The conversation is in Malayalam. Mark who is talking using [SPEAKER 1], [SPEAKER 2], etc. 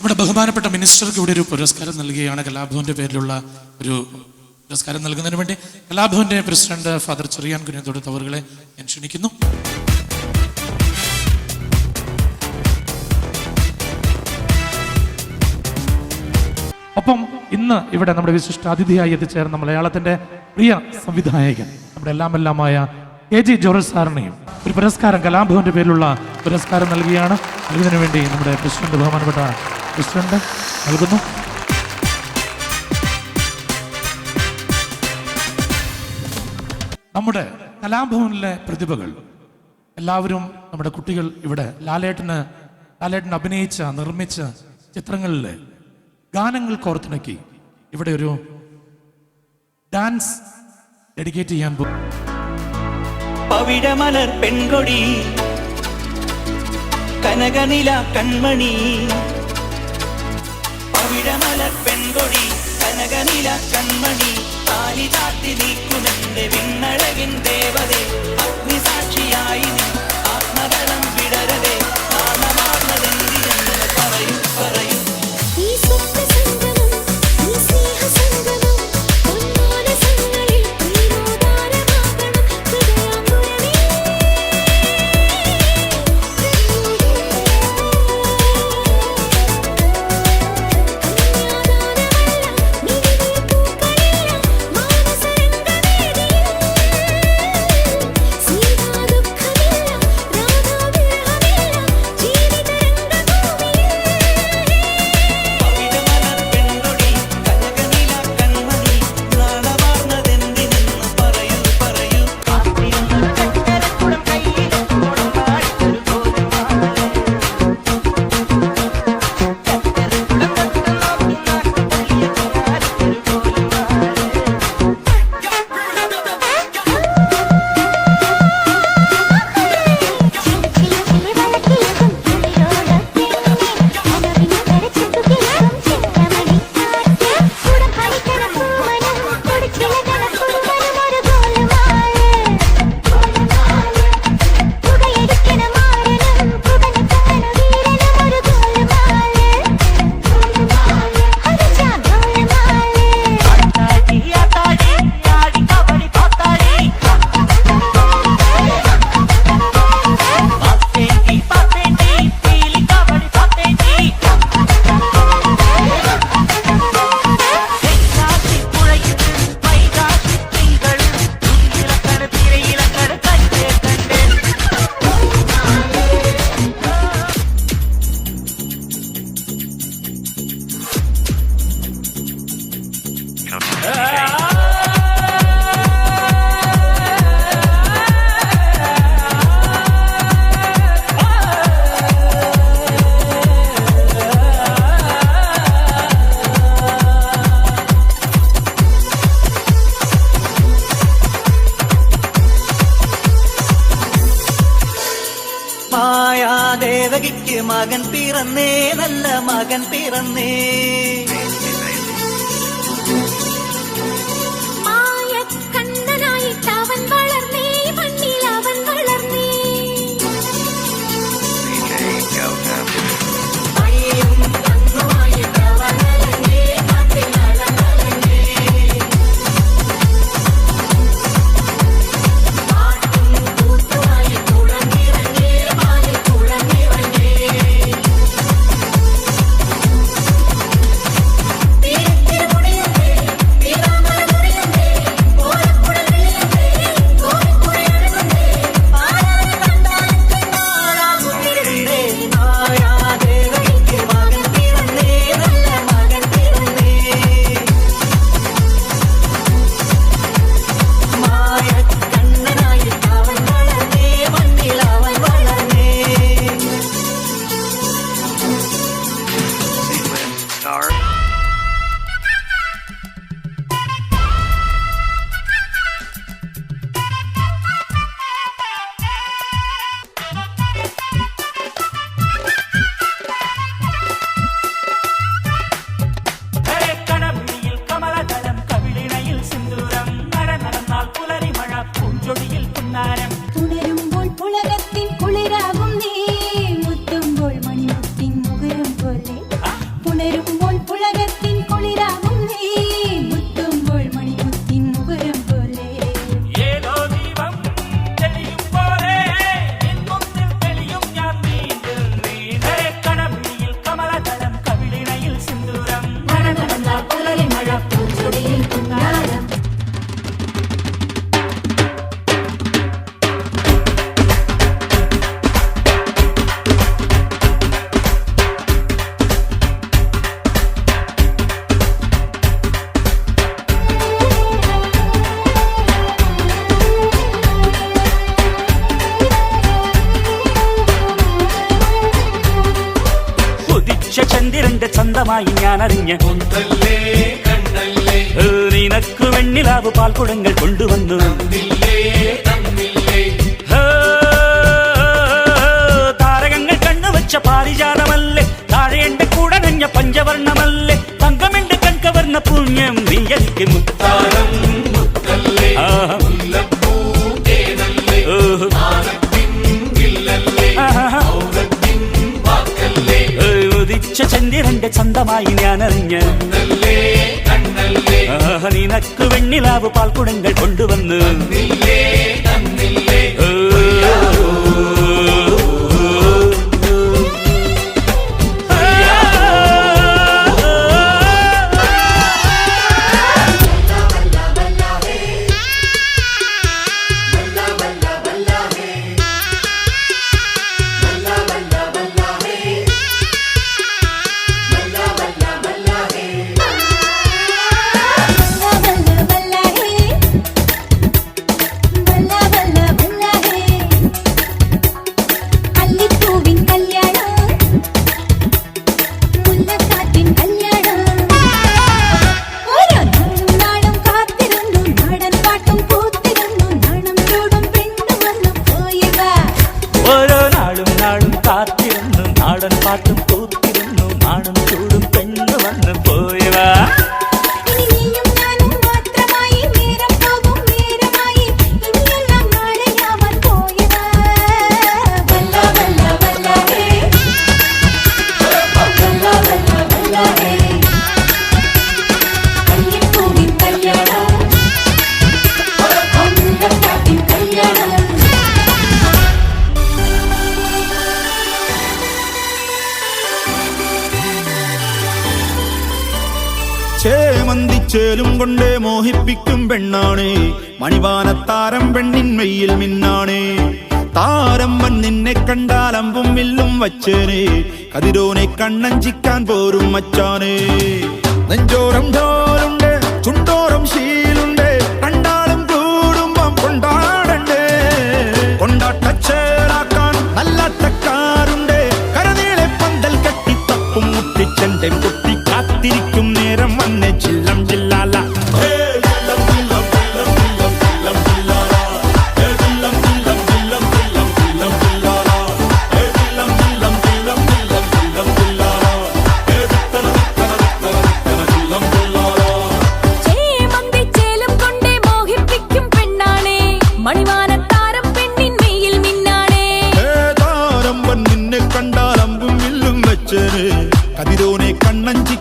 [SPEAKER 1] നമ്മുടെ ബഹുമാനപ്പെട്ട മിനിസ്റ്റർക്ക് ഇവിടെ ഒരു പുരസ്കാരം നൽകുകയാണ്. കലാഭവന്റെ പേരിലുള്ള ഒരു പുരസ്കാരം നൽകുന്നതിന് വേണ്ടി കലാഭവന്റെ പ്രസിഡന്റ് ഫാദർ ചെറിയാൻ കുര്യത്തോട് അവരുകളെ ഞാൻ ക്ഷണിക്കുന്നു. ഒപ്പം ഇന്ന് ഇവിടെ നമ്മുടെ വിശിഷ്ട അതിഥിയായി എത്തിച്ചേർന്ന മലയാളത്തിന്റെ പ്രിയ സംവിധായകൻ നമ്മുടെ എല്ലാമായ KG ജോർജ് സാറിനെയും ഒരു പുരസ്കാരം കലാഭവന്റെ പേരിലുള്ള പുരസ്കാരം നൽകുകയാണ്. നൽകുന്നതിന് വേണ്ടി നമ്മുടെ പ്രസിഡന്റ് ബഹുമാനപ്പെട്ട പ്രസിഡന്റ് നൽകുന്നു. നമ്മുടെ കലാഭവനിലെ പ്രതിഭകൾ എല്ലാവരും നമ്മുടെ കുട്ടികൾ ഇവിടെ ലാലേട്ടൻ അഭിനയിച്ച നിർമ്മിച്ച ചിത്രങ്ങളിലെ ഗാനങ്ങൾ കോർത്തിണക്കി ഇവിടെ ഒരു ഡാൻസ് ഡെഡിക്കേറ്റ് ചെയ്യാൻ പോകും.
[SPEAKER 2] പവിഴമലർ പെൺകൊടി കനകനില കൺമണി, പവിഴമലർ പെൺകൊടി കനകനില കൺമണി, താലി ചാത്തി നീക്കുമെന്റെ വിണ്ണഴകിൻ ദേവതേ, അഗ്നിസാക്ഷിയായി ആത്മകളം വിടരതേ, നാണമാർന്നതെന്തിനെന്ന് പറയൂ പറയൂ. ദേവകിക്ക് മകൻ പിറന്നേ, നല്ല മകൻ പിറന്നേ.
[SPEAKER 3] ചന്തമായി ഞാൻ അറിഞ്ഞ നിനക്ക് വെണ്ണിലാവ് പാൽക്കുടങ്ങൾ കൊണ്ടുവന്നു താരകങ്ങൾ കണ്ണുവച്ച പാരിജാതമല്ലേ താഴെ എന്റെ കൂടെ നഞ്ഞ പഞ്ചവർണ്ണമല്ലേ തങ്കമെന്റെ കൺകവർണ്ണ പുണ്യം നീ എനിക്ക് മുത്താരം ഉദിച്ച ചന്ദ്രന്റെ ചന്തമായി ഞാൻ അറിഞ്ഞ നിനക്ക് വെണ്ണിലാവ് പാൽക്കുടങ്ങൾ കൊണ്ടുവന്ന് കാത്തിരുന്നു നാടൻ പാട്ടും കൂത്തിരുന്നു നാടും ചൂടും പെണ്ണു വന്ന് പോയവാ
[SPEAKER 4] ചേമന്തിച്ചേലും കൊണ്ടേ മോഹിപ്പിക്കും പെണ്ണാണേ മണിവാനത്താരം പെണ്ണിൻ മെയ്യിൽ മിന്നാണേ താരമ്മൻ നിന്നെ കണ്ടാൽ അമ്പും വില്ലും വച്ചേനെ കതിരോനെ കണ്ണഞ്ചിക്കാൻ പോരും മച്ചാനേ നെഞ്ചോരം ഢോലുണ്ട് ചുണ്ടോരം ശീലുണ്ട് രണ്ടാളും കൂടുമ്പം കൊണ്ടാടണ്ടേ കൊണ്ടാട്ടച്ചേലാക്കാൻ നല്ലാട്ടക്കാരുണ്ട് കരനീളെ പന്തൽ കെട്ടി തപ്പും മുട്ടിച്ചെന്റെ കുട്ടി കാത്തിരിക്കും നേരം വന്നെ ചില്ലം ചില്ലാല
[SPEAKER 3] കതിരോനെ കണ്ണഞ്ചി